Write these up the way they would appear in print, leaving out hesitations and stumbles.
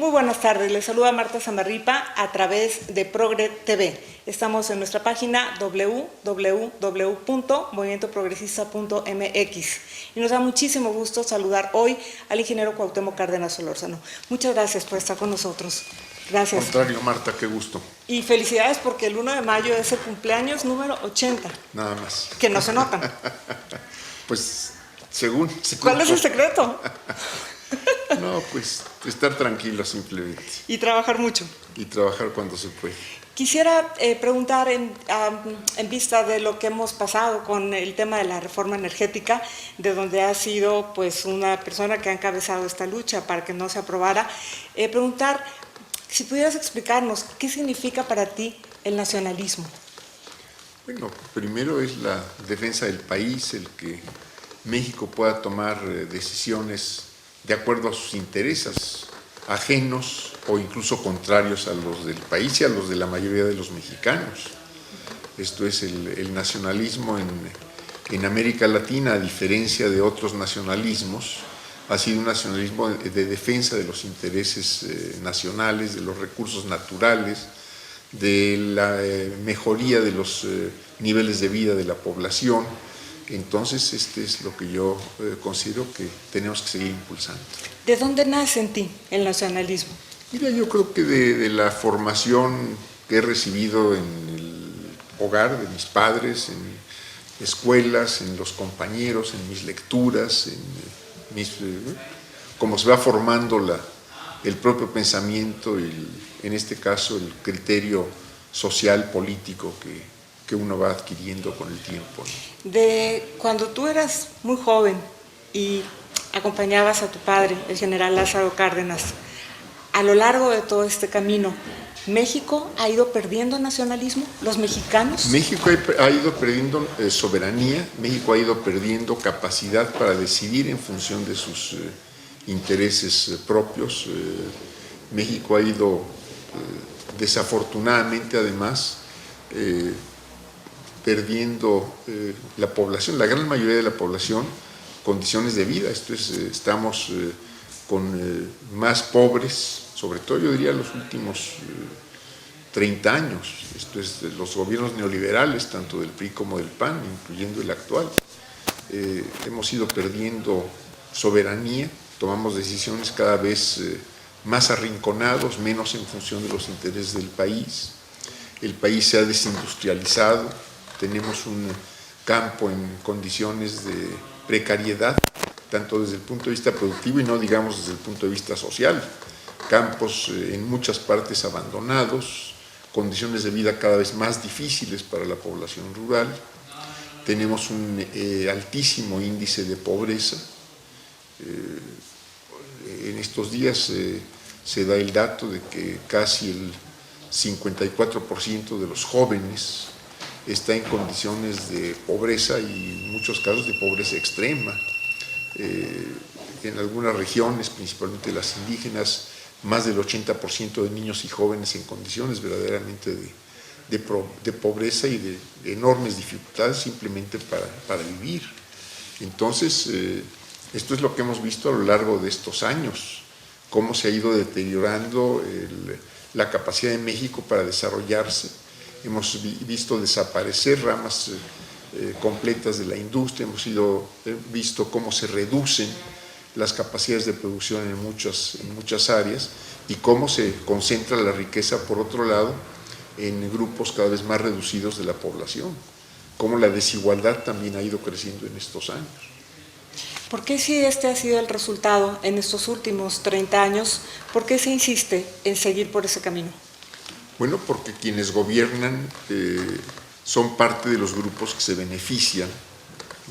Muy buenas tardes, les saluda Marta Samarripa a través de Progre TV. Estamos en nuestra página www.movimientoprogresista.mx y nos da muchísimo gusto saludar hoy al ingeniero Cuauhtémoc Cárdenas Solórzano. Muchas gracias por estar con nosotros. Gracias. Al contrario, Marta, qué gusto. Y felicidades porque el 1 de mayo es el cumpleaños número 80. Nada más. Que no se notan. Pues, según... ¿Cuál es el secreto? No, pues estar tranquilo simplemente. Y trabajar mucho. Y trabajar cuando se puede. Quisiera preguntar en vista de lo que hemos pasado con el tema de la reforma energética, de donde ha sido pues una persona que ha encabezado esta lucha para que no se aprobara, preguntar si pudieras explicarnos qué significa para ti el nacionalismo. Bueno, primero es la defensa del país, el que México pueda tomar decisiones de acuerdo a sus intereses, ajenos o incluso contrarios a los del país y a los de la mayoría de los mexicanos. Esto es el nacionalismo en América Latina, a diferencia de otros nacionalismos, ha sido un nacionalismo de defensa de los intereses nacionales, de los recursos naturales, de la mejoría de los niveles de vida de la población. Entonces, este es lo que yo considero que tenemos que seguir impulsando. ¿De dónde nace en ti el nacionalismo? Mira, yo creo que de la formación que he recibido en el hogar de mis padres, en escuelas, en los compañeros, en mis lecturas, cómo se va formando el propio pensamiento y, en este caso, el criterio social, político que uno va adquiriendo con el tiempo, ¿no? De cuando tú eras muy joven y acompañabas a tu padre, el general Lázaro Cárdenas, a lo largo de todo este camino, ¿México ha ido perdiendo nacionalismo? ¿Los mexicanos? México ha ido perdiendo soberanía, México ha ido perdiendo capacidad para decidir en función de sus intereses propios. México ha ido, desafortunadamente además, perdiendo la población, la gran mayoría de la población, condiciones de vida. Esto es, estamos con más pobres, sobre todo yo diría los últimos 30 años. Esto es de los gobiernos neoliberales, tanto del PRI como del PAN, incluyendo el actual. Hemos ido perdiendo soberanía, tomamos decisiones cada vez más arrinconados, menos en función de los intereses del país. El país se ha desindustrializado, tenemos un campo en condiciones de precariedad, tanto desde el punto de vista productivo y no digamos desde el punto de vista social. Campos en muchas partes abandonados, condiciones de vida cada vez más difíciles para la población rural. Tenemos un altísimo índice de pobreza. En estos días se da el dato de que casi el 54% de los jóvenes está en condiciones de pobreza y en muchos casos de pobreza extrema. En algunas regiones, principalmente las indígenas, más del 80% de niños y jóvenes en condiciones verdaderamente de pobreza y de enormes dificultades simplemente para vivir. Entonces, esto es lo que hemos visto a lo largo de estos años, cómo se ha ido deteriorando la capacidad de México para desarrollarse. Hemos visto desaparecer ramas completas de la industria, hemos visto cómo se reducen las capacidades de producción en muchas áreas y cómo se concentra la riqueza, por otro lado, en grupos cada vez más reducidos de la población, cómo la desigualdad también ha ido creciendo en estos años. ¿Por qué, si este ha sido el resultado en estos últimos 30 años, por qué se insiste en seguir por ese camino? Bueno, porque quienes gobiernan son parte de los grupos que se benefician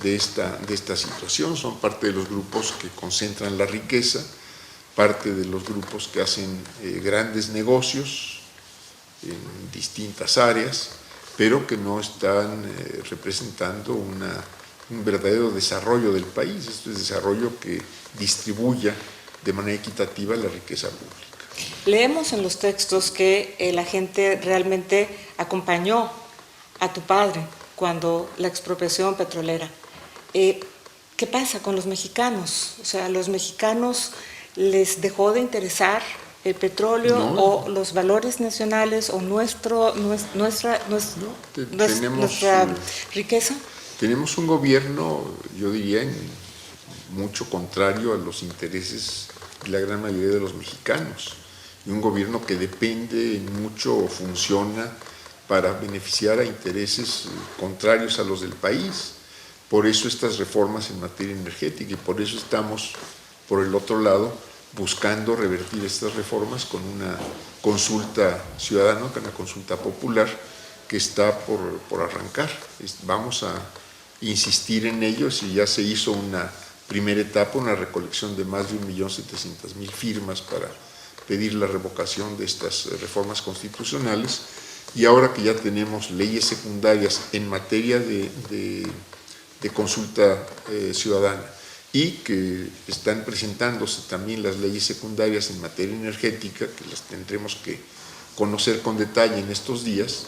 de esta situación, son parte de los grupos que concentran la riqueza, parte de los grupos que hacen grandes negocios en distintas áreas, pero que no están representando un verdadero desarrollo del país. Esto es desarrollo que distribuya de manera equitativa la riqueza pública. Leemos en los textos que la gente realmente acompañó a tu padre cuando la expropiación petrolera. ¿Qué pasa con los mexicanos? O sea, ¿a los mexicanos les dejó de interesar el petróleo No. o los valores nacionales o nuestra riqueza? Tenemos un gobierno, yo diría, mucho contrario a los intereses de la gran mayoría de los mexicanos, y un gobierno que depende en mucho o funciona para beneficiar a intereses contrarios a los del país. Por eso estas reformas en materia energética, y por eso estamos, por el otro lado, buscando revertir estas reformas con una consulta ciudadana, con una consulta popular que está por arrancar. Vamos a insistir en ello. Si ya se hizo una primera etapa, una recolección de más de 1.700.000 firmas para pedir la revocación de estas reformas constitucionales, y ahora que ya tenemos leyes secundarias en materia de consulta ciudadana, y que están presentándose también las leyes secundarias en materia energética, que las tendremos que conocer con detalle en estos días,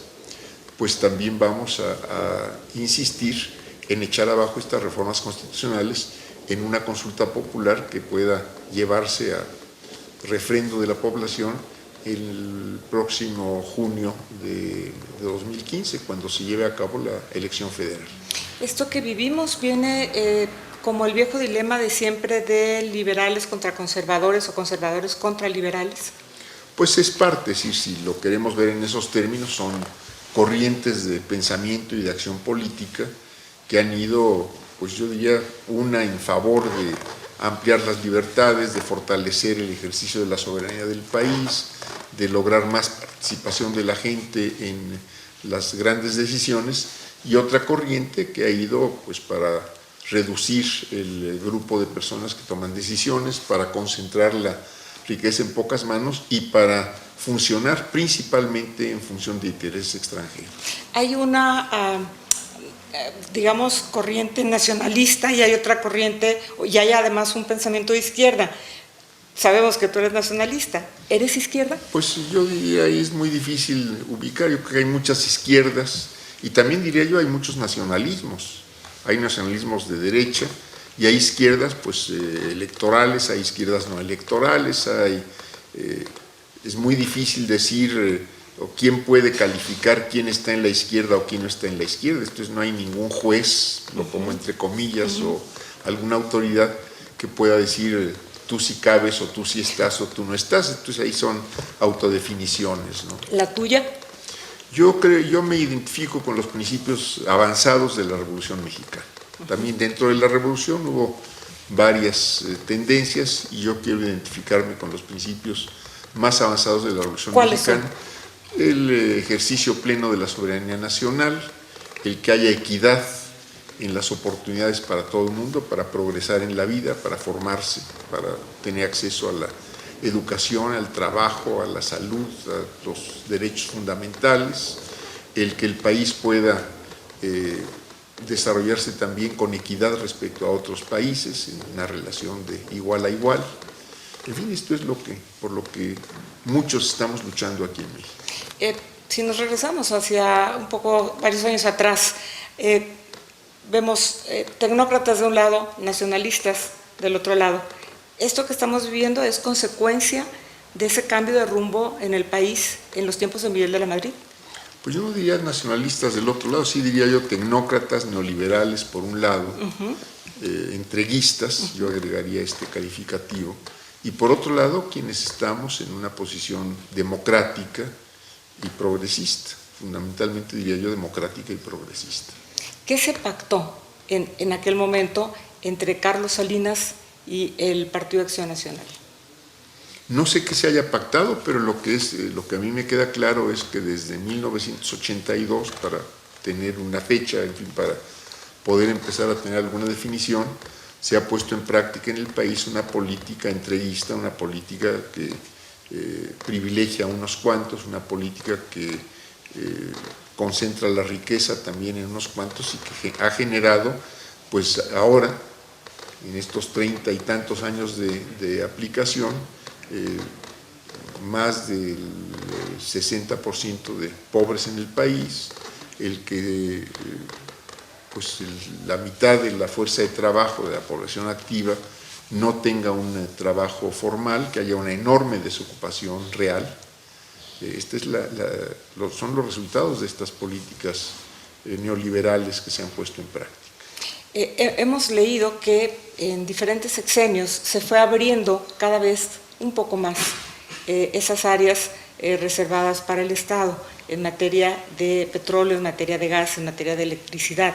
pues también vamos a insistir en echar abajo estas reformas constitucionales en una consulta popular que pueda llevarse a refrendo de la población el próximo junio de 2015, cuando se lleve a cabo la elección federal. Esto que vivimos viene como el viejo dilema de siempre de liberales contra conservadores o conservadores contra liberales. Pues es parte, es decir, si lo queremos ver en esos términos, son corrientes de pensamiento y de acción política que han ido, pues yo diría, una en favor de ampliar las libertades, de fortalecer el ejercicio de la soberanía del país, de lograr más participación de la gente en las grandes decisiones, y otra corriente que ha ido pues para reducir el grupo de personas que toman decisiones, para concentrar la riqueza en pocas manos y para funcionar principalmente en función de intereses extranjeros. Hay una, digamos, corriente nacionalista y hay otra corriente, y hay además un pensamiento de izquierda. Sabemos que tú eres nacionalista. ¿Eres izquierda? Pues yo diría, es muy difícil ubicar. Yo creo que hay muchas izquierdas, y también diría yo hay muchos nacionalismos. Hay nacionalismos de derecha y hay izquierdas pues electorales, hay izquierdas no electorales, es muy difícil decir o quién puede calificar quién está en la izquierda o quién no está en la izquierda. Entonces no hay ningún juez, lo pongo entre comillas, o alguna autoridad que pueda decir tú sí cabes o tú sí estás o tú no estás. Entonces ahí son autodefiniciones, ¿no? ¿La tuya? Yo me identifico con los principios avanzados de la Revolución Mexicana. También dentro de la Revolución hubo varias tendencias, y yo quiero identificarme con los principios más avanzados de la Revolución Mexicana. El ejercicio pleno de la soberanía nacional, el que haya equidad en las oportunidades para todo el mundo, para progresar en la vida, para formarse, para tener acceso a la educación, al trabajo, a la salud, a los derechos fundamentales, el que el país pueda desarrollarse también con equidad respecto a otros países, en una relación de igual a igual. En fin, esto es por lo que muchos estamos luchando aquí en México. Si nos regresamos hacia un poco varios años atrás, vemos tecnócratas de un lado, nacionalistas del otro lado. ¿Esto que estamos viviendo es consecuencia de ese cambio de rumbo en el país en los tiempos de Miguel de la Madrid? Pues yo no diría nacionalistas del otro lado, sí diría yo tecnócratas, neoliberales por un lado, entreguistas, yo agregaría este calificativo, y por otro lado quienes estamos en una posición democrática y progresista, fundamentalmente diría yo democrática y progresista. ¿Qué se pactó en aquel momento entre Carlos Salinas y el Partido Acción Nacional? No sé qué se haya pactado, pero lo que a mí me queda claro es que desde 1982, para tener una fecha, en fin, para poder empezar a tener alguna definición, se ha puesto en práctica en el país una política entreguista, una política que privilegia a unos cuantos, una política que concentra la riqueza también en unos cuantos, y que ha generado, pues ahora, en estos 30 y tantos años de aplicación, más del 60% de pobres en el país, pues la mitad de la fuerza de trabajo de la población activa no tenga un trabajo formal, que haya una enorme desocupación real. Son los resultados de estas políticas neoliberales que se han puesto en práctica. Hemos leído que en diferentes sexenios se fue abriendo cada vez un poco más esas áreas reservadas para el Estado en materia de petróleo, en materia de gas, en materia de electricidad.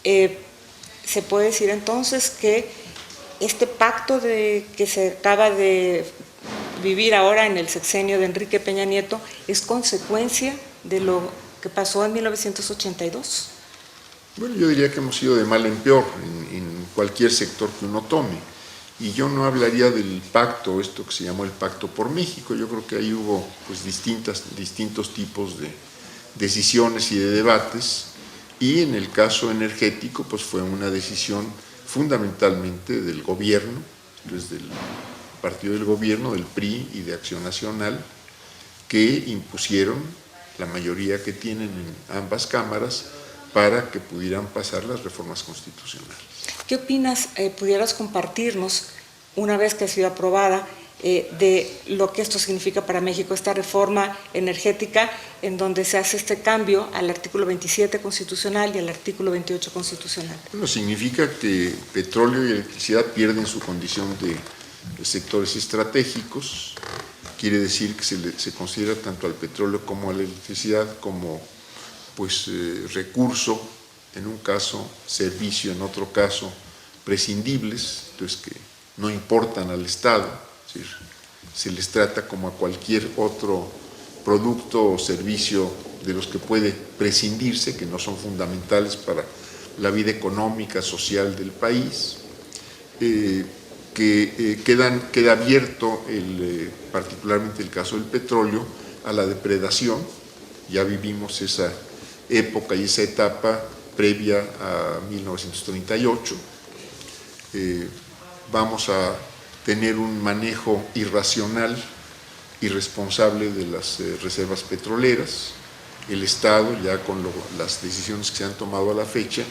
¿Se puede decir entonces que este pacto que se acaba de vivir ahora en el sexenio de Enrique Peña Nieto es consecuencia de lo que pasó en 1982? Bueno, yo diría que hemos ido de mal en peor en cualquier sector que uno tome. Y yo no hablaría del pacto, esto que se llamó el Pacto por México. Yo creo que ahí hubo pues, distintos tipos de decisiones y de debates. Y en el caso energético, pues fue una decisión fundamentalmente del gobierno, pues del partido del gobierno, del PRI y de Acción Nacional, que impusieron la mayoría que tienen en ambas cámaras para que pudieran pasar las reformas constitucionales. ¿Qué opinas, pudieras compartirnos, una vez que ha sido aprobada, de lo que esto significa para México, esta reforma energética en donde se hace este cambio al artículo 27 constitucional y al artículo 28 constitucional? Bueno, significa que petróleo y electricidad pierden su condición de sectores estratégicos. Quiere decir que se considera tanto al petróleo como a la electricidad como pues, recurso, en un caso servicio, en otro caso prescindibles, entonces que no importan al Estado, es decir, se les trata como a cualquier otro producto o servicio de los que puede prescindirse, que no son fundamentales para la vida económica, social del país, queda abierto, particularmente el caso del petróleo, a la depredación. Ya vivimos esa época y esa etapa previa a 1938. Vamos a tener un manejo irracional, irresponsable de las reservas petroleras. El Estado, ya con las decisiones que se han tomado a la fecha,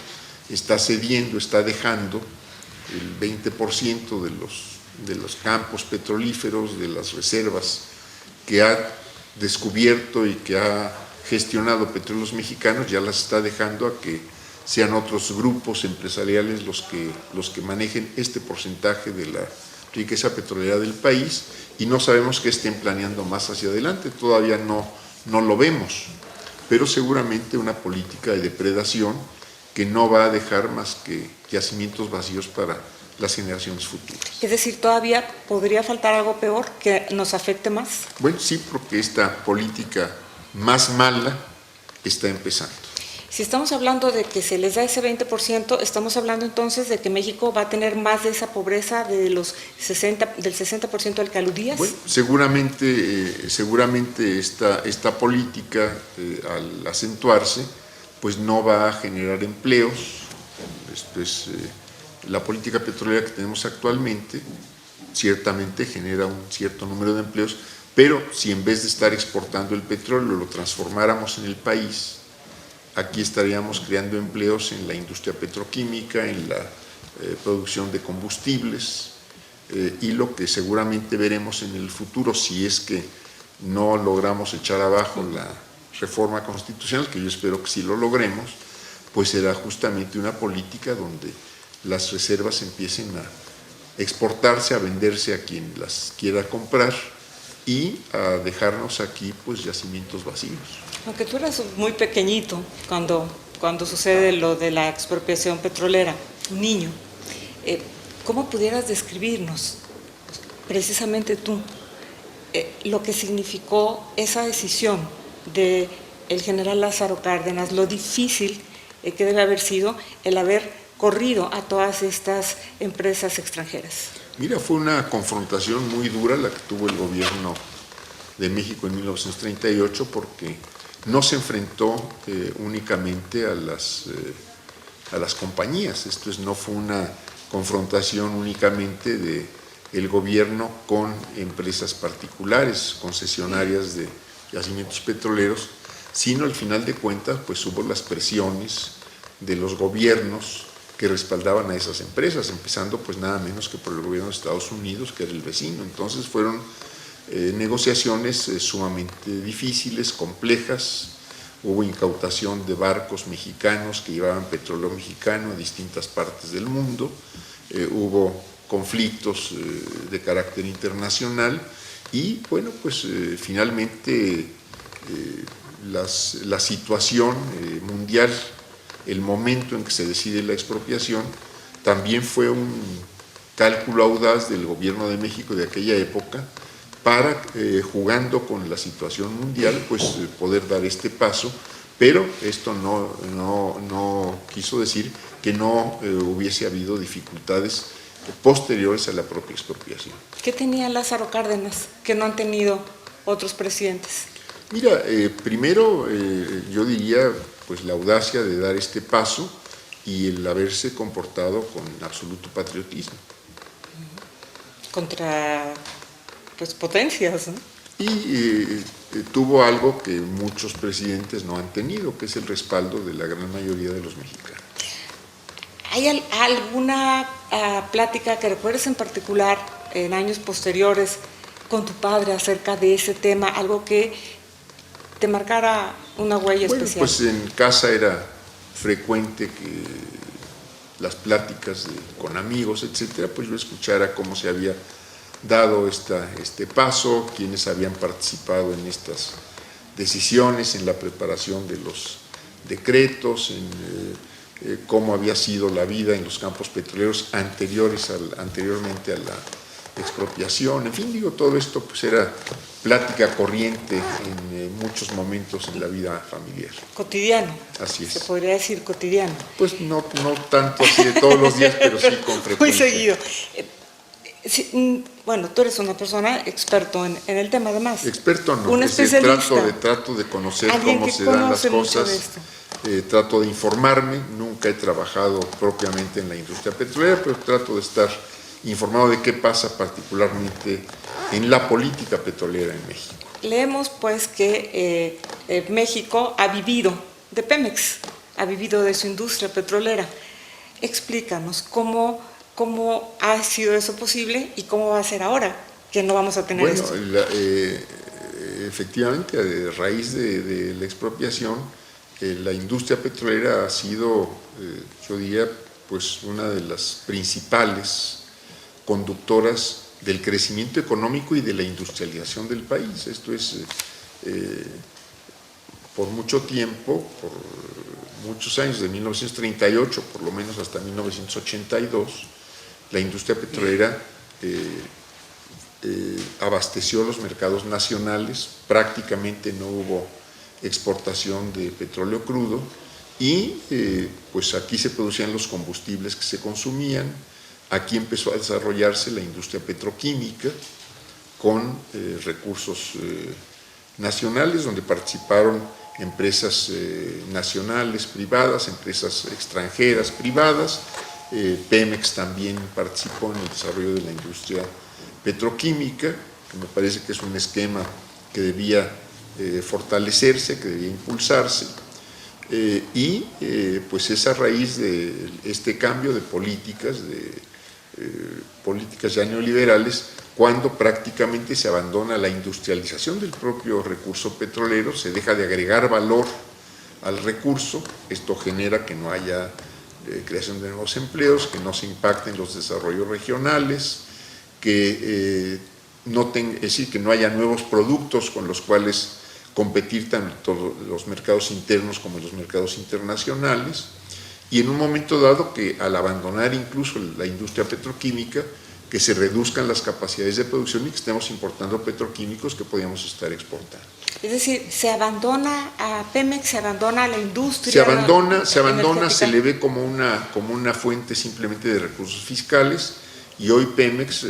está cediendo, está dejando el 20% de los campos petrolíferos, de las reservas que ha descubierto y que ha gestionado Petróleos Mexicanos, ya las está dejando a que sean otros grupos empresariales los que manejen este porcentaje de la riqueza petrolera del país, y no sabemos qué estén planeando más hacia adelante, todavía no lo vemos, pero seguramente una política de depredación que no va a dejar más que yacimientos vacíos para las generaciones futuras. Es decir, ¿todavía podría faltar algo peor que nos afecte más? Bueno, sí, porque esta política más mala está empezando. Si estamos hablando de que se les da ese 20%, estamos hablando entonces de que México va a tener más de esa pobreza del 60% del que aludías. Bueno, seguramente esta política, al acentuarse, pues no va a generar empleos. Esto es, la política petrolera que tenemos actualmente ciertamente genera un cierto número de empleos, pero si en vez de estar exportando el petróleo lo transformáramos en el país, aquí estaríamos creando empleos en la industria petroquímica, en la producción de combustibles, y lo que seguramente veremos en el futuro, si es que no logramos echar abajo la reforma constitucional, que yo espero que sí lo logremos, pues será justamente una política donde las reservas empiecen a exportarse, a venderse a quien las quiera comprar y a dejarnos aquí pues yacimientos vacíos. Aunque tú eras muy pequeñito cuando sucede lo de la expropiación petrolera, un niño, ¿cómo pudieras describirnos, precisamente tú, lo que significó esa decisión del general Lázaro Cárdenas, lo difícil que debe haber sido el haber corrido a todas estas empresas extranjeras? Mira, fue una confrontación muy dura la que tuvo el gobierno de México en 1938, porque no se enfrentó únicamente a las compañías. Esto no fue una confrontación únicamente del gobierno con empresas particulares, concesionarias de yacimientos petroleros, sino al final de cuentas pues hubo las presiones de los gobiernos que respaldaban a esas empresas, empezando pues nada menos que por el gobierno de Estados Unidos, que era el vecino. Entonces fueron negociaciones sumamente difíciles, complejas. Hubo incautación de barcos mexicanos que llevaban petróleo mexicano a distintas partes del mundo, hubo conflictos de carácter internacional y bueno, pues finalmente la situación mundial, el momento en que se decide la expropiación, también fue un cálculo audaz del gobierno de México de aquella época para, jugando con la situación mundial, pues poder dar este paso, pero esto no quiso decir que no hubiese habido dificultades posteriores a la propia expropiación. ¿Qué tenía Lázaro Cárdenas que no han tenido otros presidentes? Mira, primero yo diría pues la audacia de dar este paso y el haberse comportado con absoluto patriotismo. Contra pues potencias, ¿no? Y tuvo algo que muchos presidentes no han tenido, que es el respaldo de la gran mayoría de los mexicanos. ¿Hay alguna plática que recuerdes en particular en años posteriores con tu padre acerca de ese tema, algo que te marcara una huella especial? Pues en casa era frecuente que las pláticas con amigos, etcétera, pues yo escuchara cómo se había dado este paso, quienes habían participado en estas decisiones, en la preparación de los decretos, en cómo había sido la vida en los campos petroleros anteriormente a la expropiación. En fin, digo, todo esto pues era plática corriente en muchos momentos en la vida familiar. Cotidiano. Así es. Se podría decir cotidiano. Pues no tanto así de todos los días, pero sí con frecuencia. Muy seguido. Sí, bueno, tú eres una persona experto en el tema, además. Experto no, un especialista. trato de conocer Alguien cómo que se dan las conoce mucho cosas, de esto. Trato de informarme, nunca he trabajado propiamente en la industria petrolera, pero trato de estar informado de qué pasa particularmente en la política petrolera en México. Leemos pues que México ha vivido de Pemex, ha vivido de su industria petrolera. Explícanos cómo ha sido eso posible y cómo va a ser ahora que no vamos a tener esto. Efectivamente, a raíz de la expropiación, la industria petrolera ha sido, yo diría, pues una de las principales conductoras del crecimiento económico y de la industrialización del país. Esto es, por mucho tiempo, por muchos años, de 1938 por lo menos hasta 1982, la industria petrolera abasteció los mercados nacionales, prácticamente no hubo exportación de petróleo crudo y pues aquí se producían los combustibles que se consumían. Aquí empezó a desarrollarse la industria petroquímica con recursos nacionales, donde participaron empresas nacionales privadas, empresas extranjeras privadas. Pemex también participó en el desarrollo de la industria petroquímica, que me parece que es un esquema que debía fortalecerse, que debía impulsarse. Pues es a raíz de este cambio de políticas ya neoliberales, cuando prácticamente se abandona la industrialización del propio recurso petrolero, se deja de agregar valor al recurso. Esto genera que no haya creación de nuevos empleos, que no se impacten los desarrollos regionales, que es decir, que no haya nuevos productos con los cuales competir tanto los mercados internos como los mercados internacionales, y en un momento dado que al abandonar incluso la industria petroquímica, que se reduzcan las capacidades de producción y que estemos importando petroquímicos que podíamos estar exportando. Es decir, se abandona a Pemex, se abandona a la industria. Se abandona, se le ve como una fuente simplemente de recursos fiscales, y hoy Pemex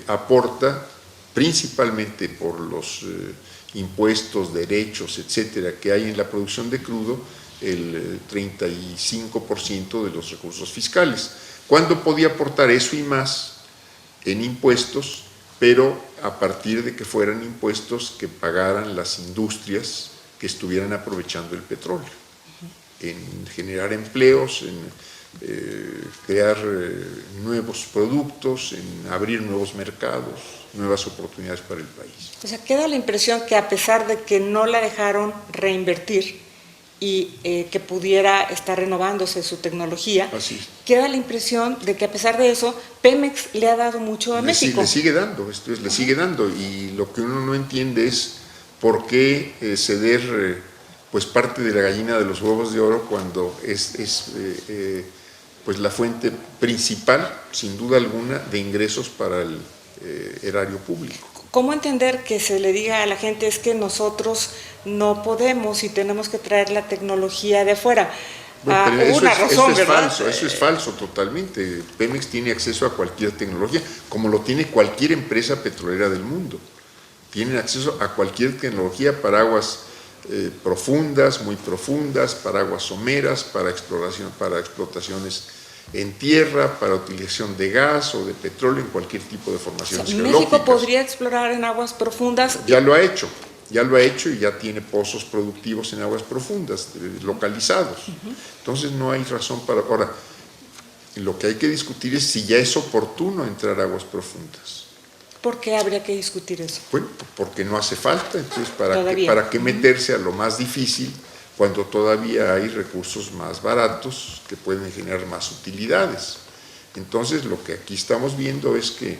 aporta principalmente por los impuestos, derechos, etcétera, que hay en la producción de crudo, el 35% de los recursos fiscales. ¿Cuándo podía aportar eso y más en impuestos? Pero a partir de que fueran impuestos que pagaran las industrias que estuvieran aprovechando el petróleo, en generar empleos, en crear nuevos productos, en abrir nuevos mercados, nuevas oportunidades para el país. O sea, queda la impresión que a pesar de que no la dejaron reinvertir y que pudiera estar renovándose su tecnología, queda la impresión de que a pesar de eso, Pemex le ha dado mucho a México. Le sigue dando, le sigue dando, y lo que uno no entiende es por qué ceder pues parte de la gallina de los huevos de oro cuando es pues la fuente principal, sin duda alguna, de ingresos para el erario público. ¿Cómo entender que se le diga a la gente es que nosotros no podemos y tenemos que traer la tecnología de afuera? Bueno, eso es falso totalmente. Pemex tiene acceso a cualquier tecnología, como lo tiene cualquier empresa petrolera del mundo. Tienen acceso a cualquier tecnología para aguas profundas, muy profundas, para aguas someras, para explotaciones en tierra, para utilización de gas o de petróleo en cualquier tipo de formaciones geológicas. ¿México podría explorar en aguas profundas? Ya lo ha hecho y ya tiene pozos productivos en aguas profundas, localizados. Entonces no hay razón para... Ahora, lo que hay que discutir es si ya es oportuno entrar a aguas profundas. ¿Por qué habría que discutir eso? Bueno, porque no hace falta, entonces ¿para qué meterse a lo más difícil cuando todavía hay recursos más baratos que pueden generar más utilidades? Entonces lo que aquí estamos viendo es que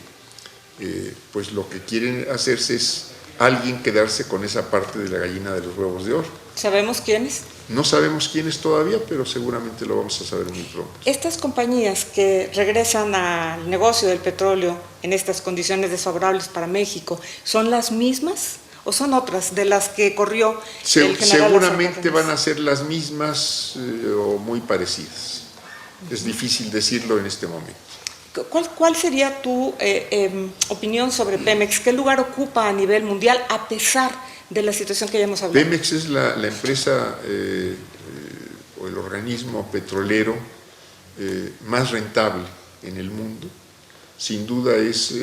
pues lo que quieren hacerse es alguien quedarse con esa parte de la gallina de los huevos de oro. ¿Sabemos quiénes? No sabemos quiénes todavía, pero seguramente lo vamos a saber muy pronto. Estas compañías que regresan al negocio del petróleo en estas condiciones desfavorables para México, ¿son las mismas o son otras de las que corrió el general? Seguramente van a ser las mismas o muy parecidas. Es difícil decirlo en este momento. ¿Cuál sería tu opinión sobre Pemex? ¿Qué lugar ocupa a nivel mundial a pesar de la situación que ya hemos hablado? Pemex es la empresa o el organismo petrolero más rentable en el mundo. Sin duda es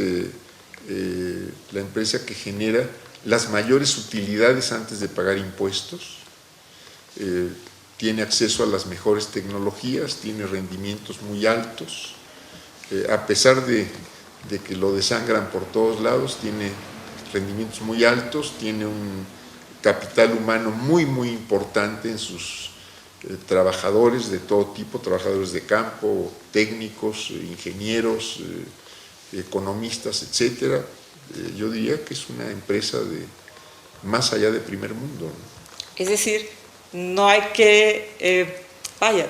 la empresa que genera las mayores utilidades antes de pagar impuestos. Tiene acceso a las mejores tecnologías, tiene rendimientos muy altos. A pesar de que lo desangran por todos lados, tiene rendimientos muy altos, tiene un capital humano muy importante en sus trabajadores de todo tipo, trabajadores de campo, técnicos, ingenieros, economistas, etcétera. Yo diría que es una empresa más allá de primer mundo, ¿no? Es decir, no hay que...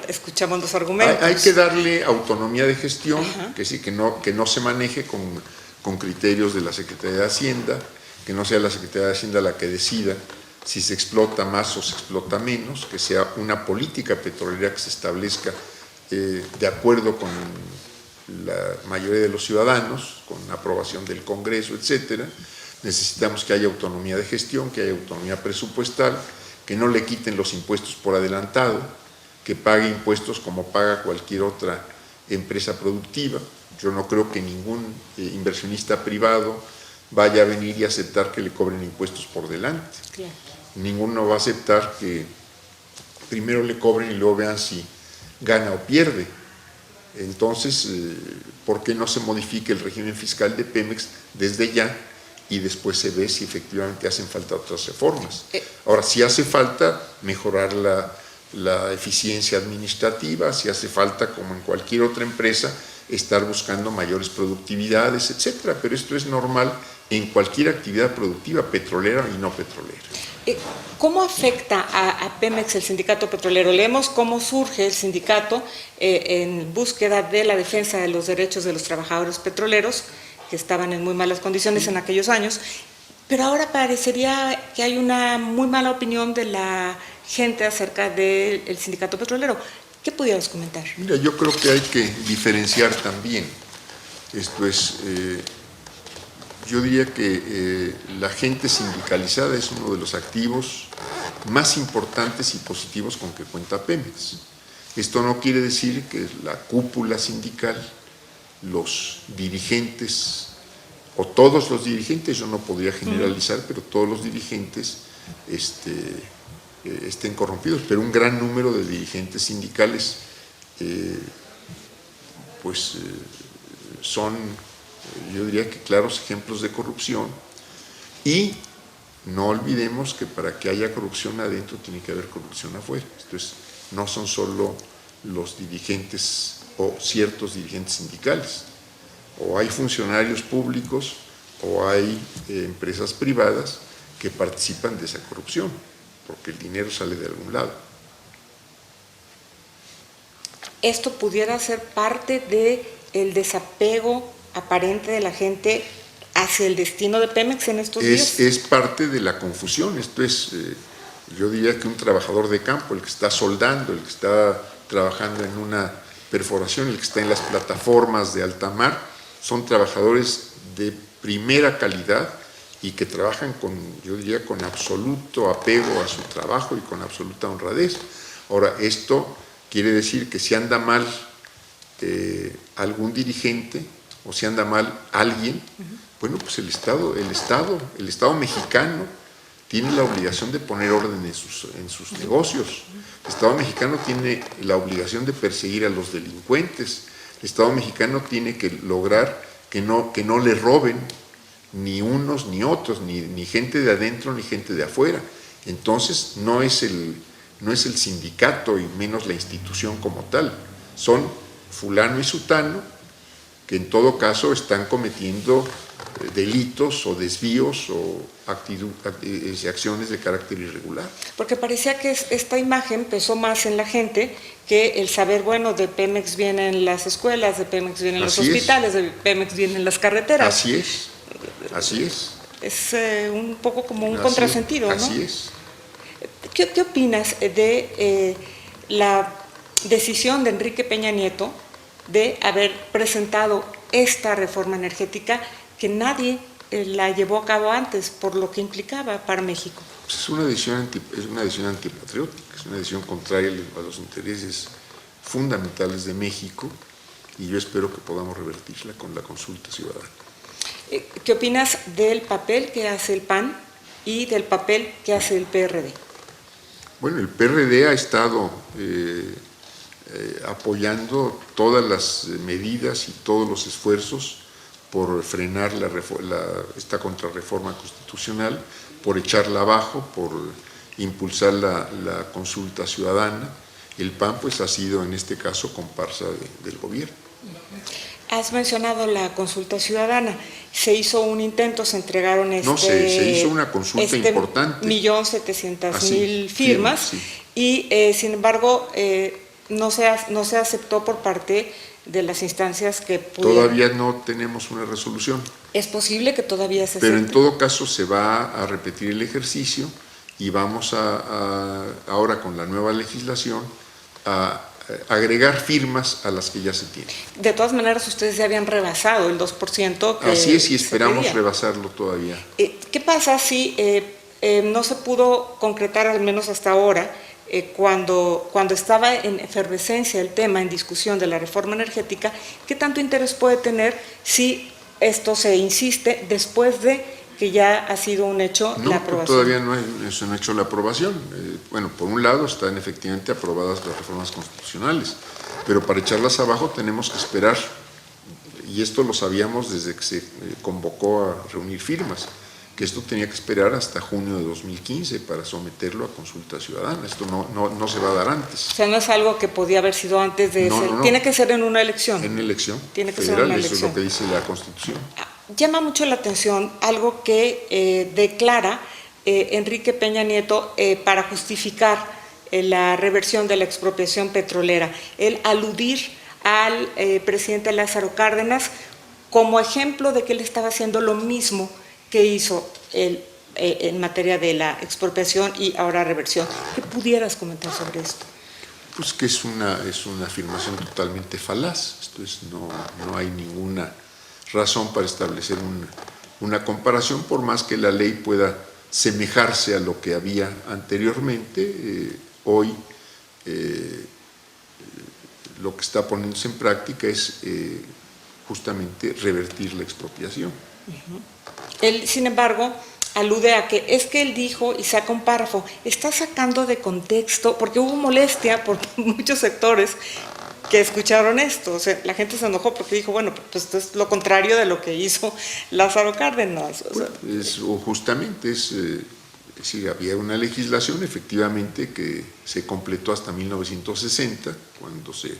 escuchamos los argumentos. Hay que darle autonomía de gestión, que no se maneje con criterios de la Secretaría de Hacienda, que no sea la Secretaría de Hacienda la que decida si se explota más o se explota menos, que sea una política petrolera que se establezca de acuerdo con la mayoría de los ciudadanos, con aprobación del Congreso, etcétera. Necesitamos que haya autonomía de gestión, que haya autonomía presupuestal, que no le quiten los impuestos por adelantado, que pague impuestos como paga cualquier otra empresa productiva. Yo no creo que ningún inversionista privado vaya a venir y aceptar que le cobren impuestos por delante. Claro. Ninguno va a aceptar que primero le cobren y luego vean si gana o pierde. Entonces, ¿por qué no se modifica el régimen fiscal de Pemex desde ya y después se ve si efectivamente hacen falta otras reformas? Ahora, si hace falta mejorar la eficiencia administrativa, si hace falta, como en cualquier otra empresa, estar buscando mayores productividades, etcétera, pero esto es normal en cualquier actividad productiva, petrolera y no petrolera. ¿Cómo afecta a Pemex el sindicato petrolero? Leemos cómo surge el sindicato en búsqueda de la defensa de los derechos de los trabajadores petroleros, que estaban en muy malas condiciones en aquellos años, pero ahora parecería que hay una muy mala opinión de la gente acerca del sindicato petrolero. ¿Qué pudieras comentar? Mira, yo creo que hay que diferenciar también. Esto es, yo diría que la gente sindicalizada es uno de los activos más importantes y positivos con que cuenta Pemex. Esto no quiere decir que la cúpula sindical, los dirigentes, o todos los dirigentes, yo no podría generalizar, pero todos los dirigentes estén corrompidos, pero un gran número de dirigentes sindicales pues son, yo diría que claros ejemplos de corrupción. Y no olvidemos que para que haya corrupción adentro tiene que haber corrupción afuera. Entonces, no son solo los dirigentes o ciertos dirigentes sindicales, o hay funcionarios públicos o hay empresas privadas que participan de esa corrupción, porque el dinero sale de algún lado. ¿Esto pudiera ser parte del desapego aparente de la gente hacia el destino de Pemex en estos días? Es parte de la confusión. Esto es, yo diría que un trabajador de campo, el que está soldando, el que está trabajando en una perforación, el que está en las plataformas de alta mar, son trabajadores de primera calidad y que trabajan con, yo diría, con absoluto apego a su trabajo y con absoluta honradez. Ahora, esto quiere decir que si anda mal algún dirigente o si anda mal alguien, bueno, pues el Estado mexicano tiene la obligación de poner orden en sus negocios. El Estado mexicano tiene la obligación de perseguir a los delincuentes. El Estado mexicano tiene que lograr que no le roben ni unos ni otros, ni gente de adentro ni gente de afuera. Entonces no es el sindicato y menos la institución como tal. Son fulano y sutano que en todo caso están cometiendo delitos o desvíos o acciones de carácter irregular. Porque parecía que esta imagen pesó más en la gente que el saber, bueno, de Pemex vienen las escuelas, de Pemex vienen los hospitales, de Pemex vienen las carreteras. Así es, así es. Es un poco como un contrasentido, ¿no? Así es. ¿Qué opinas de la decisión de Enrique Peña Nieto de haber presentado esta reforma energética que nadie la llevó a cabo antes por lo que implicaba para México? Pues es una decisión antipatriótica, es una decisión contraria a los intereses fundamentales de México y yo espero que podamos revertirla con la consulta ciudadana. ¿Qué opinas del papel que hace el PAN y del papel que hace el PRD? Bueno, el PRD ha estado apoyando todas las medidas y todos los esfuerzos por frenar esta contrarreforma constitucional, por echarla abajo, por impulsar la consulta ciudadana. El PAN pues ha sido en este caso comparsa del gobierno. Has mencionado la consulta ciudadana. Se hizo un intento, se entregaron se hizo una consulta importante. 1.700.000 firmas, sí. Y sin embargo no se aceptó por parte de las instancias que pudieron. Todavía no tenemos una resolución. Es posible que todavía se acepte. Pero en todo caso se va a repetir el ejercicio y vamos ahora con la nueva legislación a agregar firmas a las que ya se tienen. De todas maneras, ustedes ya habían rebasado el 2% que así es, y esperamos pedía. Rebasarlo todavía. ¿Qué pasa si no se pudo concretar, al menos hasta ahora, cuando estaba en efervescencia el tema, en discusión de la reforma energética? ¿Qué tanto interés puede tener si esto se insiste después de que ya ha sido un hecho la aprobación? Todavía no es un hecho la aprobación. Bueno, por un lado están efectivamente aprobadas las reformas constitucionales, pero para echarlas abajo tenemos que esperar, y esto lo sabíamos desde que se convocó a reunir firmas, que esto tenía que esperar hasta junio de 2015 para someterlo a consulta ciudadana. Esto no se va a dar antes. O sea, no es algo que podía haber sido antes de No. Tiene que ser en una elección. En una elección Tiene que federal, ser una eso elección. es lo que dice la Constitución. Llama mucho la atención algo que declara Enrique Peña Nieto para justificar la reversión de la expropiación petrolera. El aludir al presidente Lázaro Cárdenas como ejemplo de que él estaba haciendo lo mismo que hizo él en materia de la expropiación y ahora reversión. ¿Qué pudieras comentar sobre esto? Pues que es una afirmación totalmente falaz. Esto es, no hay ninguna razón para establecer una comparación, por más que la ley pueda semejarse a lo que había anteriormente. Hoy lo que está poniéndose en práctica es justamente revertir la expropiación. Él, sin embargo, alude a que es que él dijo y saca un párrafo, está sacando de contexto, porque hubo molestia por muchos sectores que escucharon esto. O sea, la gente se enojó porque dijo, bueno, pues esto es lo contrario de lo que hizo Lázaro Cárdenas. O sea, Justamente sí, había una legislación efectivamente que se completó hasta 1960, cuando se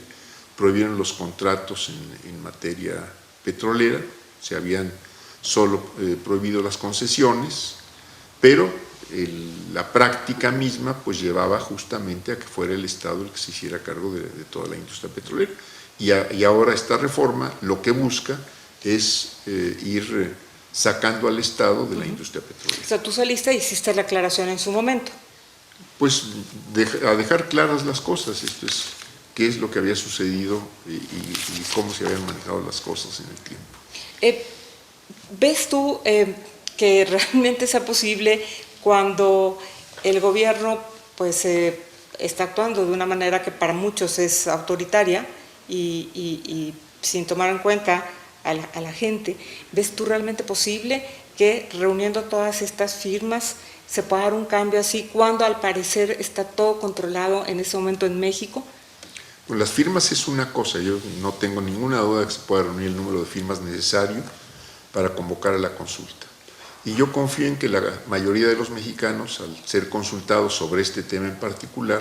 prohibieron los contratos en materia petrolera, se habían solo prohibido las concesiones, pero la práctica misma pues llevaba justamente a que fuera el Estado el que se hiciera cargo de toda la industria petrolera. Y ahora esta reforma lo que busca es ir sacando al Estado de la industria petrolera. o sea, tú saliste y hiciste la aclaración en su momento. Pues a dejar claras las cosas, esto es qué es lo que había sucedido y cómo se habían manejado las cosas en el tiempo. ¿Ves tú que realmente sea posible cuando el gobierno pues está actuando de una manera que para muchos es autoritaria y sin tomar en cuenta a la gente? ¿Ves tú realmente posible que reuniendo todas estas firmas se pueda dar un cambio así cuando al parecer está todo controlado en ese momento en México? Pues las firmas es una cosa, yo no tengo ninguna duda de que se pueda reunir el número de firmas necesario para convocar a la consulta. Y yo confío en que la mayoría de los mexicanos, al ser consultados sobre este tema en particular,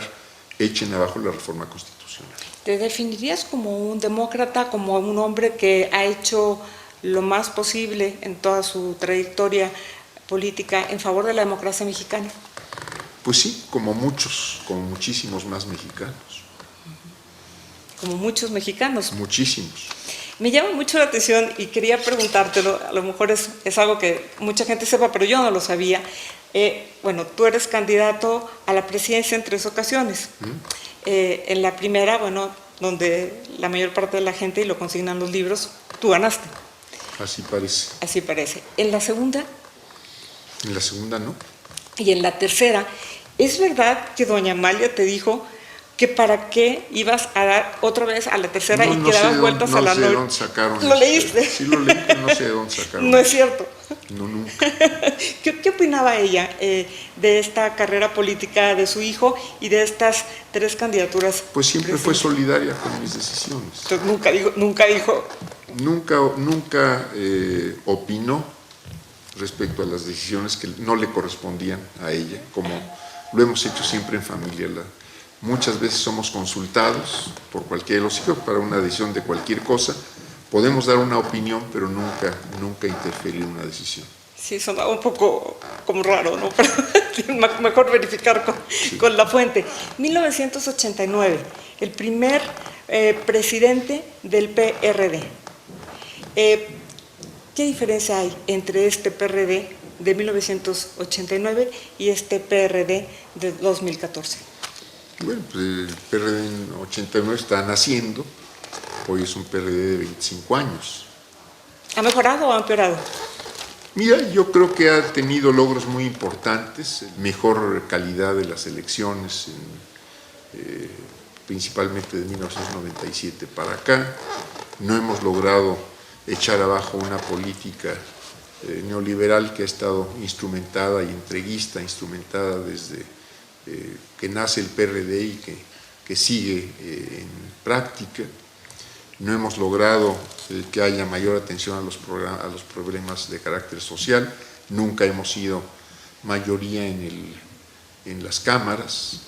echen abajo la reforma constitucional. ¿Te definirías como un demócrata, como un hombre que ha hecho lo más posible en toda su trayectoria política en favor de la democracia mexicana? Pues sí, como muchos, como muchísimos más mexicanos. Como muchos mexicanos. Muchísimos. Me llama mucho la atención y quería preguntártelo, a lo mejor es algo que mucha gente sepa, pero yo no lo sabía. Bueno, tú eres candidato a la presidencia en 3 ocasiones. En la primera, bueno, donde la mayor parte de la gente, y lo consignan los libros, tú ganaste. Así parece. Así parece. En la segunda. En la segunda no. Y en la tercera, ¿es verdad que doña Amalia te dijo que para qué ibas a dar otra vez a la tercera y que dabas vueltas a la noche? No sé de noche? dónde sacaron. ¿Lo leíste? Sí lo leí, pero no sé de dónde sacaron. No es cierto. No, nunca. ¿Qué opinaba ella de esta carrera política de su hijo y de estas 3 candidaturas? Pues siempre fue solidaria con mis decisiones. Entonces, nunca dijo. Nunca opinó respecto a las decisiones que no le correspondían a ella, como lo hemos hecho siempre en familia. Muchas veces somos consultados por cualquiera de los hijos para una decisión de cualquier cosa. Podemos dar una opinión, pero nunca interferir en una decisión. Sí, sonaba un poco como raro, ¿no? Pero mejor verificar con la fuente. 1989, el primer presidente del PRD. ¿Qué diferencia hay entre este PRD de 1989 y este PRD de 2014? Bueno, pues el PRD en 89 está naciendo, hoy es un PRD de 25 años. ¿Ha mejorado o ha empeorado? Mira, yo creo que ha tenido logros muy importantes, mejor calidad de las elecciones, principalmente de 1997 para acá. No hemos logrado echar abajo una política neoliberal que ha estado instrumentada y entreguista, instrumentada desde que nace el PRD y que sigue en práctica. No hemos logrado que haya mayor atención a los problemas de carácter social. Nunca hemos sido mayoría en las cámaras,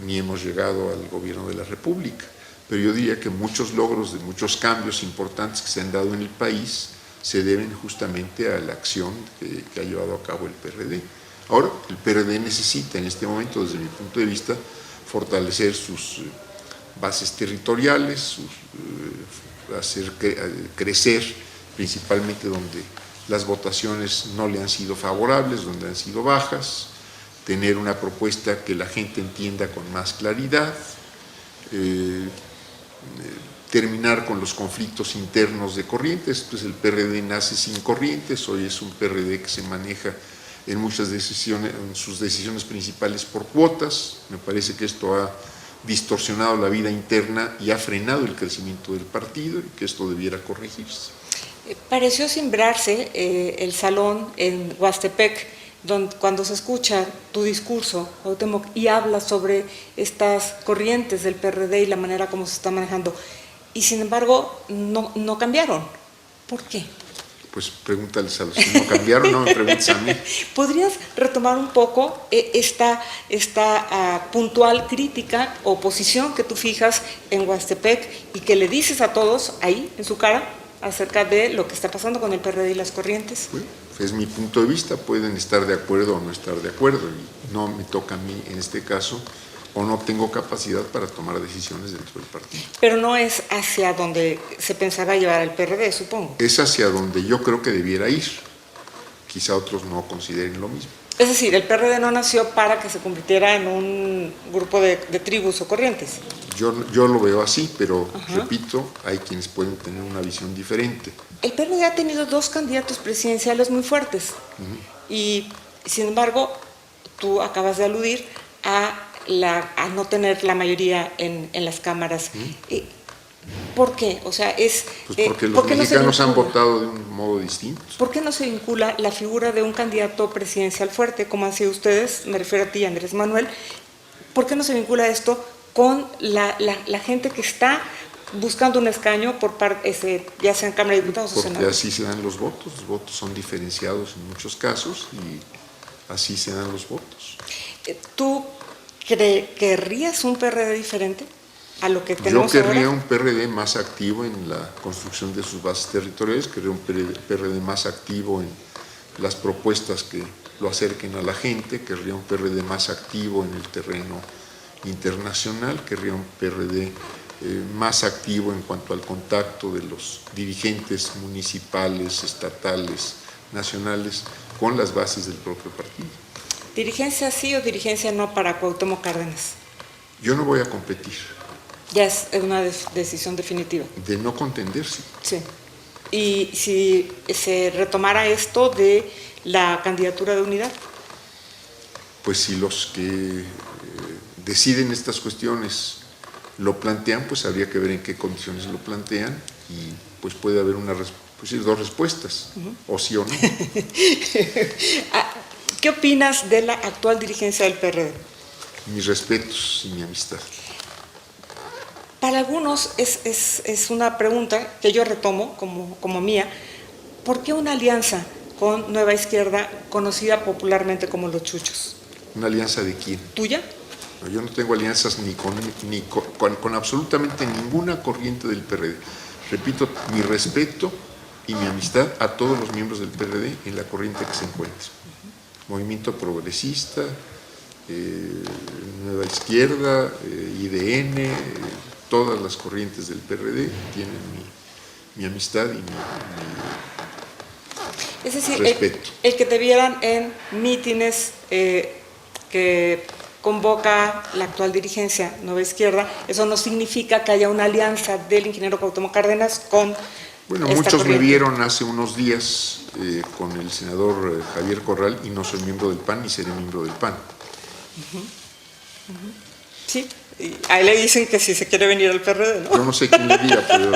ni hemos llegado al gobierno de la República. Pero yo diría que muchos logros de muchos cambios importantes que se han dado en el país se deben justamente a la acción que ha llevado a cabo el PRD. Ahora, el PRD necesita en este momento, desde mi punto de vista, fortalecer sus bases territoriales, hacer crecer principalmente donde las votaciones no le han sido favorables, donde han sido bajas, tener una propuesta que la gente entienda con más claridad, terminar con los conflictos internos de corrientes. Pues el PRD nace sin corrientes, hoy es un PRD que se maneja en muchas decisiones, en sus decisiones principales por cuotas. Me parece que esto ha distorsionado la vida interna y ha frenado el crecimiento del partido y que esto debiera corregirse. Pareció cimbrarse el salón en Huastepec, cuando se escucha tu discurso, Cuauhtémoc, y hablas sobre estas corrientes del PRD y la manera como se está manejando. y sin embargo no cambiaron. ¿Por qué? Pues pregúntales a los que no cambiaron, no me preguntes a mí. ¿Podrías retomar un poco esta puntual crítica o posición que tú fijas en Huastepec y que le dices a todos ahí, en su cara, acerca de lo que está pasando con el PRD y las corrientes? Bueno, es mi punto de vista, pueden estar de acuerdo o no estar de acuerdo, y no me toca a mí en este caso, o no tengo capacidad para tomar decisiones dentro del partido. Pero no es hacia donde se pensaba llevar el PRD, supongo. Es hacia donde yo creo que debiera ir. Quizá otros no consideren lo mismo. Es decir, el PRD no nació para que se convirtiera en un grupo de tribus o corrientes. Yo lo veo así, pero repito, hay quienes pueden tener una visión diferente. El PRD ha tenido 2 candidatos presidenciales muy fuertes y, sin embargo, tú acabas de aludir a no tener la mayoría en las cámaras. ¿Por qué? O sea, pues porque los mexicanos han votado de un modo distinto. ¿Por qué no se vincula la figura de un candidato presidencial fuerte, como han sido ustedes, me refiero a ti, Andrés Manuel? ¿Por qué no se vincula esto con la gente que está buscando un escaño por parte, ya sea en Cámara de Diputados o Senado? Porque así se dan los votos son diferenciados en muchos casos y así se dan los votos. ¿Tú querrías un PRD diferente a lo que tenemos ahora? Yo querría ahora? un PRD más activo en la construcción de sus bases territoriales, querría un PRD más activo en las propuestas que lo acerquen a la gente, querría un PRD más activo en el terreno internacional, querría un PRD más activo en cuanto al contacto de los dirigentes municipales, estatales, nacionales, con las bases del propio partido. ¿Dirigencia sí o dirigencia no para Cuauhtémoc Cárdenas? Yo no voy a competir. Ya es una decisión definitiva. De no contenderse. Sí. Y si se retomara esto de la candidatura de unidad. Pues si los que deciden estas cuestiones lo plantean, pues habría que ver en qué condiciones lo plantean y pues puede haber dos respuestas, o sí o no. ¿Qué opinas de la actual dirigencia del PRD? Mis respetos y mi amistad. Para algunos es una pregunta que yo retomo como mía. ¿Por qué una alianza con Nueva Izquierda, conocida popularmente como Los Chuchos? ¿Una alianza de quién? ¿Tuya? No, yo no tengo alianzas ni con absolutamente ninguna corriente del PRD. Repito, mi respeto y mi amistad a todos los miembros del PRD en la corriente que se encuentre. Movimiento Progresista, Nueva Izquierda, IDN, todas las corrientes del PRD tienen mi amistad y mi es decir, respeto. El que te vieran en mítines que convoca la actual dirigencia Nueva Izquierda, eso no significa que haya una alianza del ingeniero Cuauhtémoc Cárdenas con Bueno, esta muchos corriente. me vieron hace unos días con el senador Javier Corral y no soy miembro del PAN ni seré miembro del PAN. Sí, y a él le dicen que si se quiere venir al PRD, ¿no? Yo no sé quién le diga, pero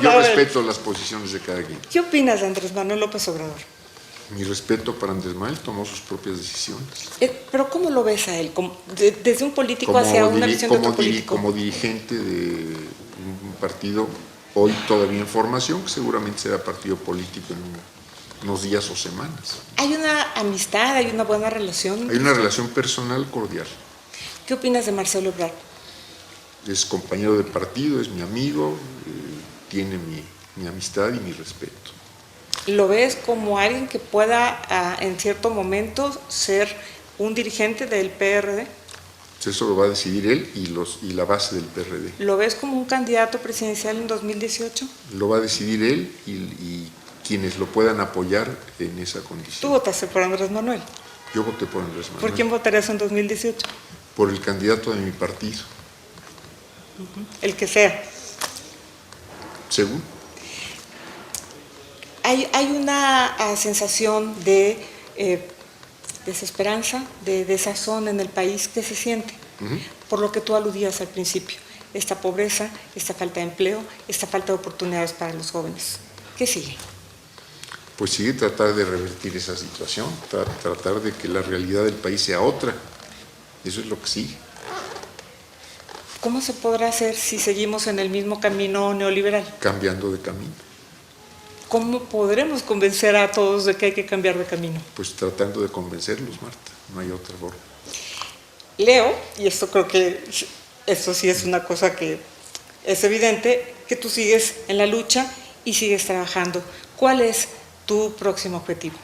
yo respeto las posiciones de cada quien. ¿Qué opinas de Andrés Manuel López Obrador? Mi respeto para Andrés Manuel, tomó sus propias decisiones. Pero ¿cómo lo ves a él? Desde un político hacia una visión de otro político. Como dirigente de un partido hoy todavía en formación, que seguramente será partido político en unos días o semanas. ¿Hay una amistad, hay una buena relación? Hay una relación personal cordial. ¿Qué opinas de Marcelo Ebrard? Es compañero de partido, es mi amigo, tiene mi amistad y mi respeto. ¿Lo ves como alguien que pueda en cierto momento ser un dirigente del PRD? Eso lo va a decidir él y la base del PRD. ¿Lo ves como un candidato presidencial en 2018? Lo va a decidir él y quienes lo puedan apoyar en esa condición. ¿Tú votaste por Andrés Manuel? Yo voté por Andrés Manuel. ¿Por quién votarías en 2018? Por el candidato de mi partido. El que sea. ¿Según? Hay una sensación de desesperanza, de desazón en el país que se siente, por lo que tú aludías al principio. Esta pobreza, esta falta de empleo, esta falta de oportunidades para los jóvenes. ¿Qué sigue? Pues sigue tratar de revertir esa situación, tratar de que la realidad del país sea otra. Eso es lo que sigue. ¿cómo se podrá hacer si seguimos en el mismo camino neoliberal? Cambiando de camino. ¿Cómo podremos convencer a todos de que hay que cambiar de camino? Pues tratando de convencerlos, Marta, no hay otra forma. Leo, y esto creo que esto sí es una cosa que es evidente, que tú sigues en la lucha y sigues trabajando. ¿Cuál es tu próximo objetivo?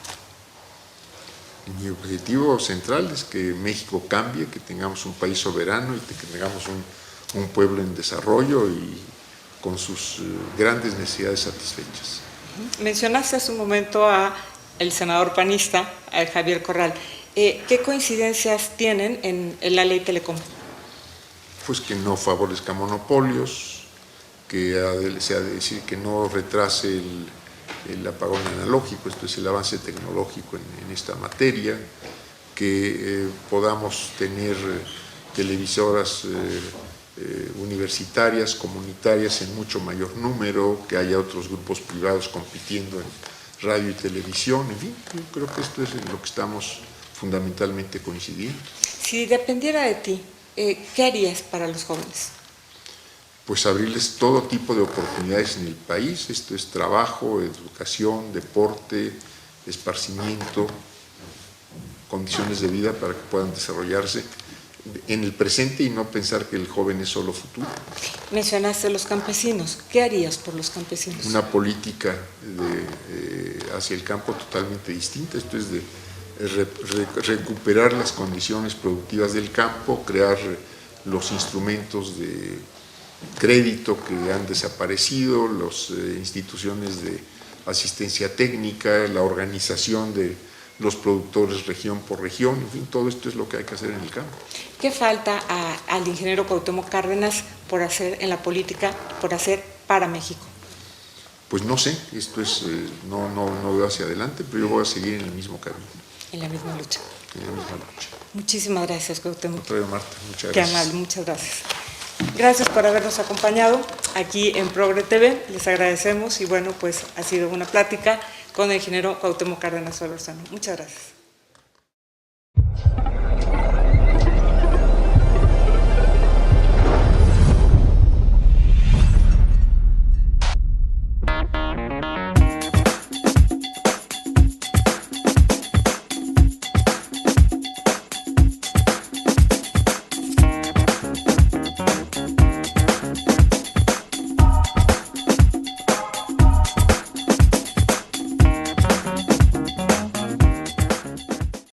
Mi objetivo central es que México cambie, que tengamos un país soberano y que tengamos un pueblo en desarrollo y con sus grandes necesidades satisfechas. Mencionaste hace un momento a el senador panista, a Javier Corral. ¿Qué coincidencias tienen en la ley Telecom? Pues que no favorezca monopolios, que se ha de decir que no retrase el apagón analógico, esto es el avance tecnológico en esta materia, que podamos tener televisoras universitarias, comunitarias en mucho mayor número, que haya otros grupos privados compitiendo en radio y televisión, en fin, yo creo que esto es en lo que estamos fundamentalmente coincidiendo. Si dependiera de ti, ¿qué harías para los jóvenes? Pues abrirles todo tipo de oportunidades en el país, esto es trabajo, educación, deporte, esparcimiento, condiciones de vida para que puedan desarrollarse en el presente y no pensar que el joven es solo futuro. Mencionaste los campesinos, ¿qué harías por los campesinos? Una política hacia el campo totalmente distinta, esto es de recuperar las condiciones productivas del campo, crear los instrumentos de crédito que han desaparecido, las instituciones de asistencia técnica, la organización de los productores región por región, en fin, todo esto es lo que hay que hacer en el campo. ¿Qué falta al ingeniero Cuauhtémoc Cárdenas por hacer en la política, por hacer para México? Pues no sé, esto es, no veo hacia adelante, pero yo voy a seguir en el mismo camino. En la misma lucha. En la misma lucha. Muchísimas gracias, Cuauhtémoc. Contrario, Marta, muchas Qué gracias. amable, muchas gracias. Gracias por habernos acompañado aquí en Progre TV, les agradecemos y bueno, pues ha sido una plática con el ingeniero Cuauhtémoc Cárdenas Solorzano. Muchas gracias.